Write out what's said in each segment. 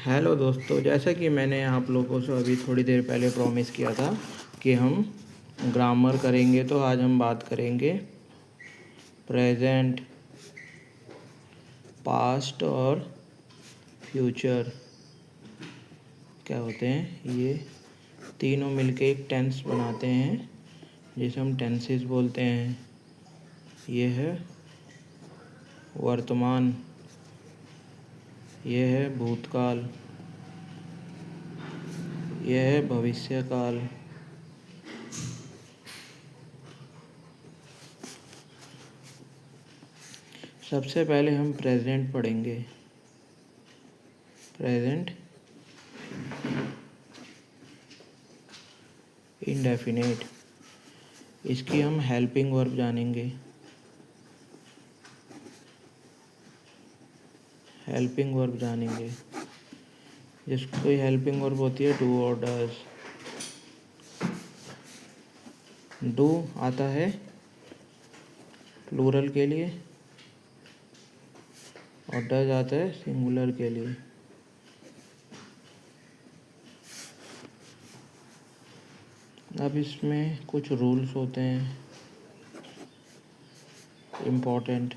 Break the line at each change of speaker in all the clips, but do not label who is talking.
Hello दोस्तों, जैसा कि मैंने आप लोगों से अभी थोड़ी देर पहले प्रॉमिस किया था कि हम ग्रामर करेंगे, तो आज हम बात करेंगे प्रेजेंट, पास्ट और फ्यूचर क्या होते हैं। ये तीनों मिलके एक टेंस बनाते हैं जिसे हम टेंसेस बोलते हैं। ये है वर्तमान, ये है भूतकाल, ये है भविष्यकाल। सबसे पहले हम प्रेजेंट पढ़ेंगे। प्रेजेंट इंडेफिनिट, इसकी हम हेल्पिंग वर्ब जानेंगे। हेल्पिंग वर्ब जानेंगे जिसकी हेल्पिंग वर्ब होती है डू और डज। डू आता है प्लूरल के लिए और डज आता है सिंगुलर के लिए। अब इसमें कुछ रूल्स होते हैं इम्पोर्टेंट।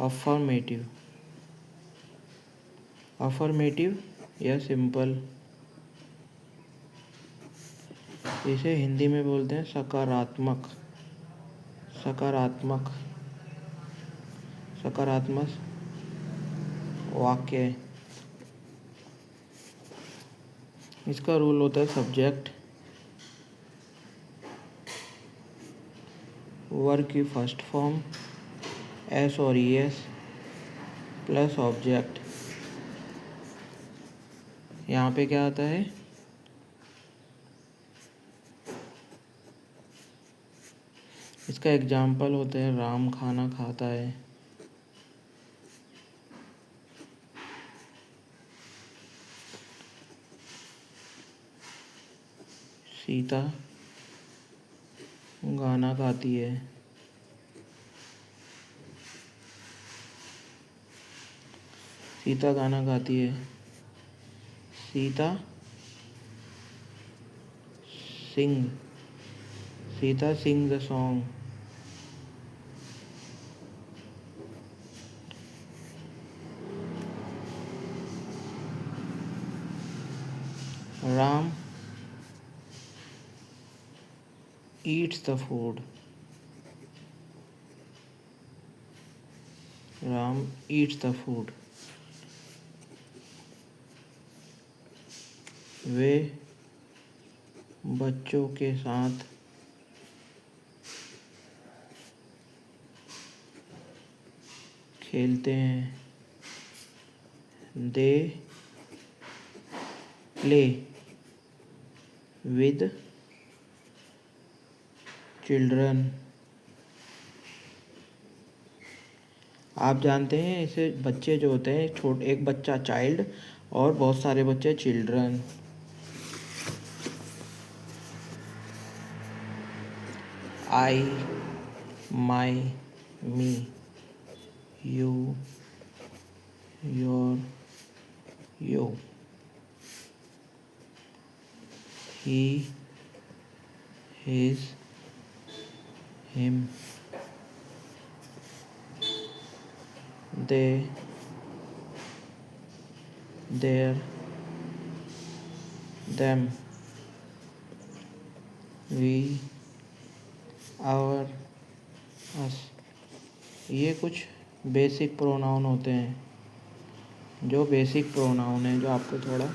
अफर्मेटिव, अफर्मेटिव या सिंपल, इसे हिंदी में बोलते हैं सकारात्मक। सकारात्मक, सकारात्मक वाक्य। इसका रूल होता है सब्जेक्ट वर्ब की फर्स्ट फॉर्म एस और ई एस प्लस ऑब्जेक्ट। यहाँ पे क्या आता है, इसका एग्जाम्पल होता है राम खाना खाता है। सीता गाना गाती है। सीता गाना गाती है। Sita sing, Sita sing the song. Ram eats the food. Ram eats the food. वे बच्चों के साथ खेलते हैं। They play with children. आप जानते हैं इसे बच्चे जो होते हैं, एक बच्चा चाइल्ड और बहुत सारे बच्चे children. I, my, me, you, your, you, he, his, him, they, their, them, we, our, us। ये कुछ बेसिक प्रोनाउन होते हैं, जो बेसिक प्रोनाउन हैं जो आपको थोड़ा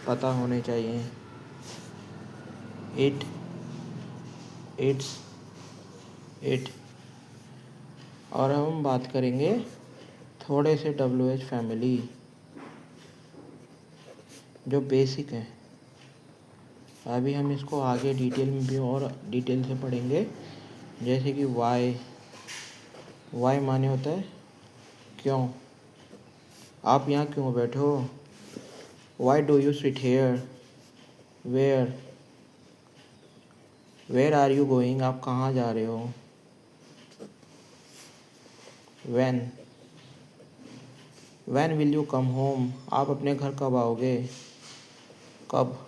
पता होने चाहिए। It, it's, it. और अब हम बात करेंगे थोड़े से WH फैमिली जो बेसिक है। अभी हम इसको आगे डिटेल में भी और डिटेल से पढ़ेंगे। जैसे कि वाई, वाई माने होता है क्यों, आप यहाँ क्यों बैठे हो। Why do you sit here. Where, where are you going, आप कहाँ जा रहे हो। When, when will you come home, आप अपने घर कब आओगे, कब।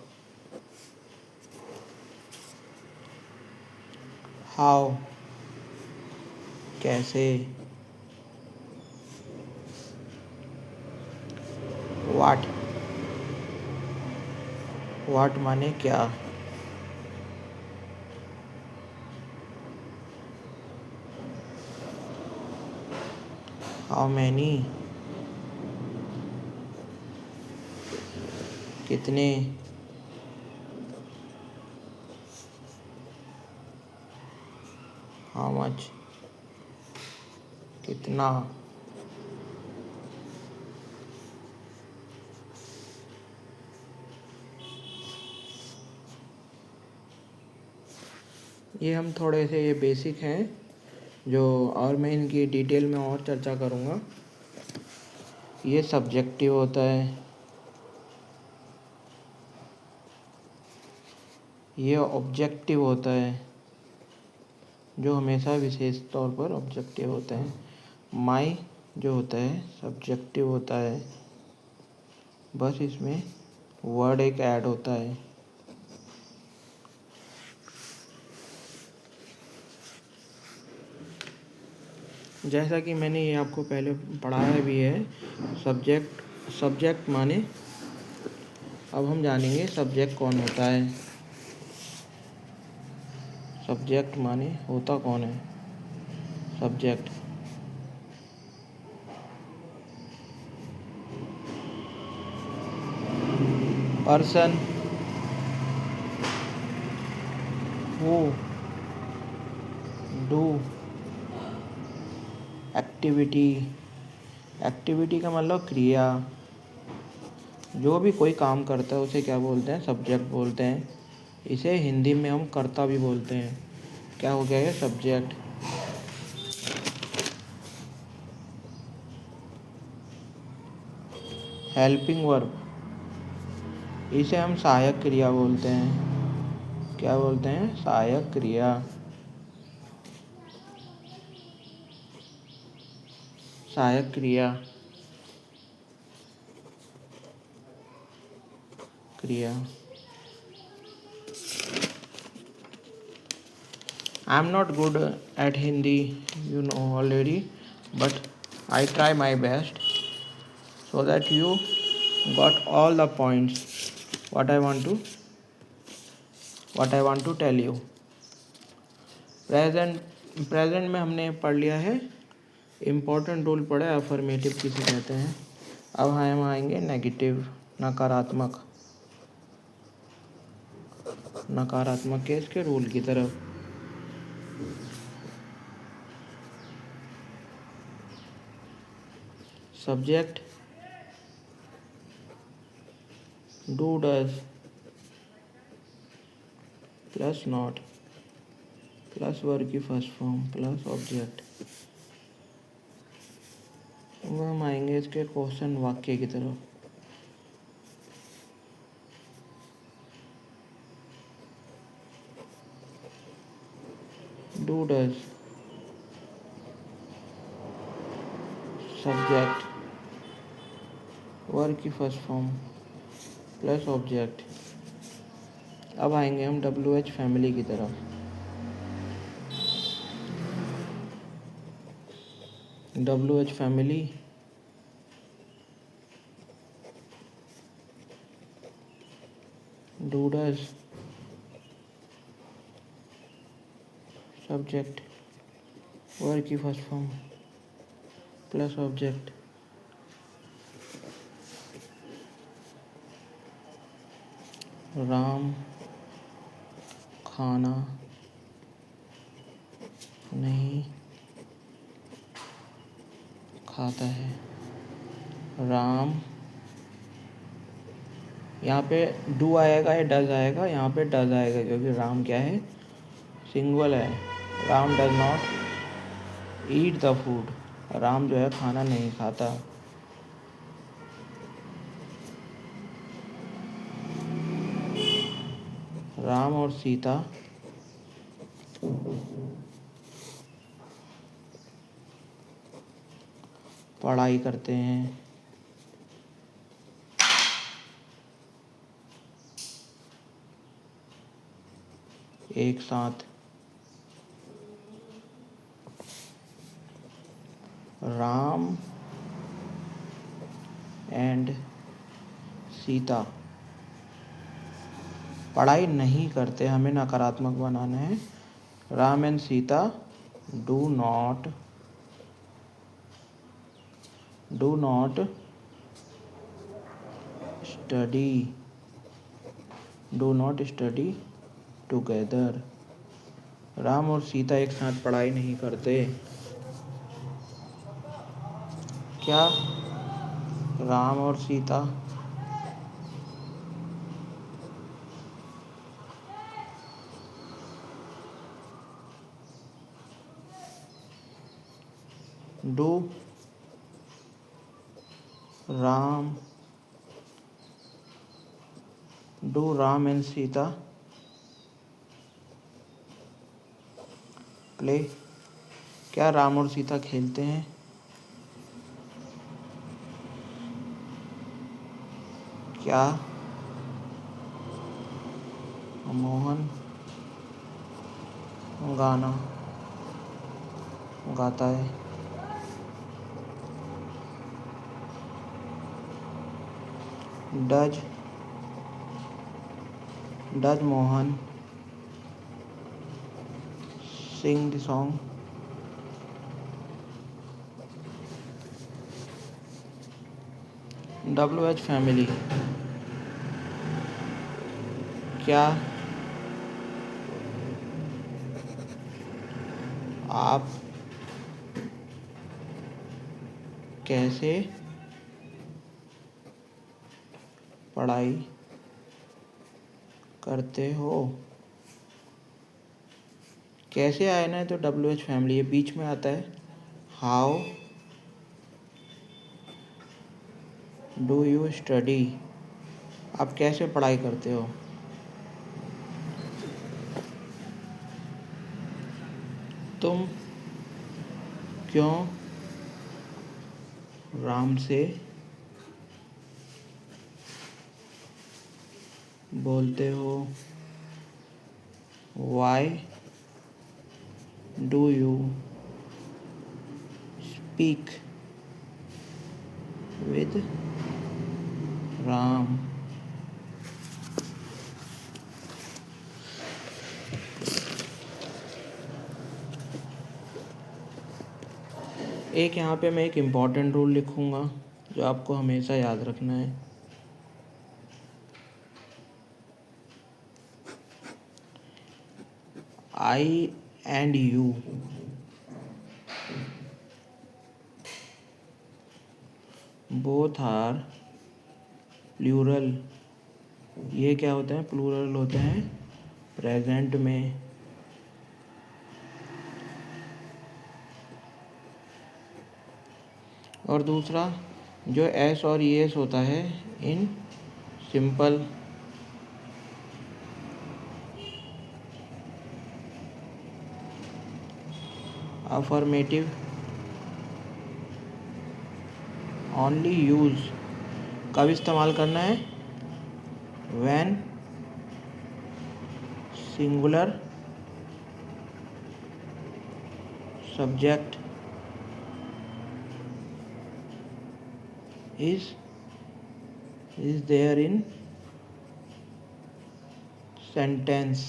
हाउ, कैसे। वाट, वाट माने क्या। हाउ मैनी, कितने। हाउ मच, कितना। ये हम थोड़े से ये बेसिक हैं जो, और मैं इनकी डिटेल में और चर्चा करूँगा। ये सब्जेक्टिव होता है, ये ऑब्जेक्टिव होता है, जो हमेशा विशेष तौर पर ऑब्जेक्टिव होते हैं। माई जो होता है सब्जेक्टिव होता है, बस इसमें वर्ड एक ऐड होता है। जैसा कि मैंने ये आपको पहले पढ़ाया भी है, सब्जेक्ट, सब्जेक्ट माने, अब हम जानेंगे सब्जेक्ट कौन होता है। सब्जेक्ट माने होता कौन है subject. Person, who, do, activity, activity का मतलब क्रिया, जो भी कोई काम करता है उसे क्या बोलते हैं, सब्जेक्ट बोलते हैं। इसे हिंदी में हम कर्ता भी बोलते हैं। क्या हो गया ये सब्जेक्ट। हेल्पिंग वर्ब, इसे हम सहायक क्रिया बोलते हैं। क्या बोलते हैं, सहायक क्रिया। सहायक क्रिया, क्रिया। I am not good at Hindi, you know already, but I try my best so that you got all the points what I want to tell you. Present में हमने पढ़ लिया है, इम्पोर्टेंट रूल पढ़े, अफर्मेटिव किसे कहते हैं। अब हम आएंगे नेगेटिव, नकारात्मक, नकारात्मक केस के रूल की तरफ। Subject do does plus not plus verb की फर्स्ट फॉर्म प्लस ऑब्जेक्ट। हम आएंगे इसके क्वेश्चन वाक्य की तरफ। डू डज सब्जेक्ट वर्ब की फर्स्ट फॉर्म प्लस ऑब्जेक्ट। अब आएंगे हम WH फैमिली की तरफ। WH family do does subject verb की first form plus object. Ram खाना नहीं खाता है। राम, यहाँ पे डू आएगा या डज आएगा, यहाँ पे डज आएगा क्योंकि राम क्या है, सिंगुलर है। Ram does not eat the food, Ram जो है खाना नहीं खाता। राम और सीता पढ़ाई करते हैं। एक साथ। राम एंड सीता पढ़ाई नहीं करते, हमें नकारात्मक बनाना है। Ram and Sita do not study together. Ram और सीता एक साथ पढ़ाई नहीं करते। क्या राम और Sita do Ram and Sita play? क्या राम और सीता खेलते हैं? क्या मोहन गाना गाता है? Does Mohan sing the song? WH family. क्या आप कैसे पढ़ाई करते हो? कैसे आए ना, तो WH फैमिली है, बीच में आता है हाउ डू यू स्टडी? आप कैसे पढ़ाई करते हो? तुम क्यों राम से बोलते हो? Why do you speak with Ram? एक यहाँ पे मैं एक इम्पॉर्टेंट रूल लिखूँगा जो आपको हमेशा याद रखना है। I and you both are plural. ये क्या होते हैं? प्लूरल होते हैं प्रेजेंट में। और दूसरा जो एस और एस होता है in simple affirmative only use कब इस्तेमाल करना है? When singular subject is there in sentence।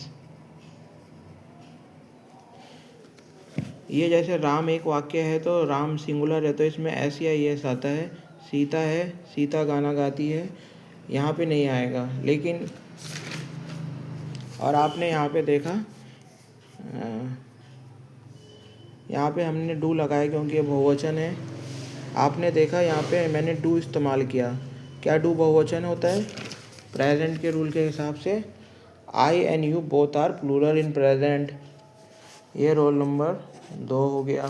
ये जैसे राम एक वाक्य है तो राम सिंगुलर है तो इसमें एस या एस आता है। सीता है, सीता गाना गाती है, यहाँ पे नहीं आएगा। लेकिन और आपने यहाँ पे देखा, यहाँ पे हमने डू लगाया क्योंकि ये बहुवचन है। आपने देखा यहाँ पे मैंने डू इस्तेमाल किया। क्या डू बहुवचन होता है? प्रेजेंट के रूल के हिसाब से I and you both are plural in present. ये रोल नंबर 2 हो गया।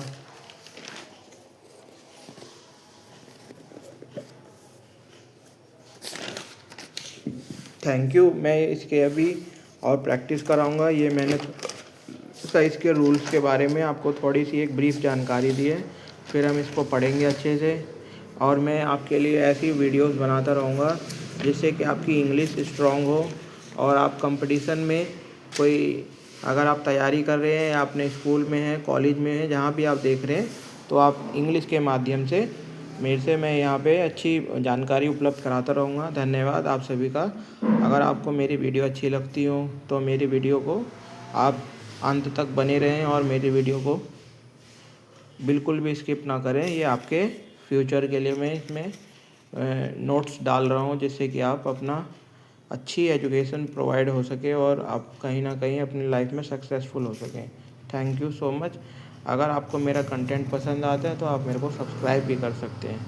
Thank you. मैं इसके अभी और प्रैक्टिस कराऊंगा। ये मैंने साइज के रूल्स के बारे में आपको थोड़ी सी एक ब्रीफ जानकारी दी है, फिर हम इसको पढ़ेंगे अच्छे से। और मैं आपके लिए ऐसी वीडियोस बनाता रहूँगा जिससे कि आपकी इंग्लिश स्ट्रॉन्ग हो और आप कंपटीशन में कोई अगर आप तैयारी कर रहे हैं या अपने स्कूल में हैं, कॉलेज में हैं, जहाँ भी आप देख रहे हैं, तो आप इंग्लिश के माध्यम से मेरे से मैं यहाँ पे अच्छी जानकारी उपलब्ध कराता रहूँगा। धन्यवाद आप सभी का। अगर आपको मेरी वीडियो अच्छी लगती हो तो मेरी वीडियो को आप अंत तक बने रहें और मेरी वीडियो को बिल्कुल भी स्किप ना करें। ये आपके फ्यूचर के लिए मैं इसमें नोट्स डाल रहा हूँ जिससे कि आप अपना अच्छी एजुकेशन प्रोवाइड हो सके और आप कहीं ना कहीं अपनी लाइफ में सक्सेसफुल हो सकें। Thank you so much. अगर आपको मेरा कंटेंट पसंद आता है तो आप मेरे को सब्सक्राइब भी कर सकते हैं।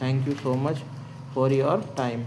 Thank you so much for your time.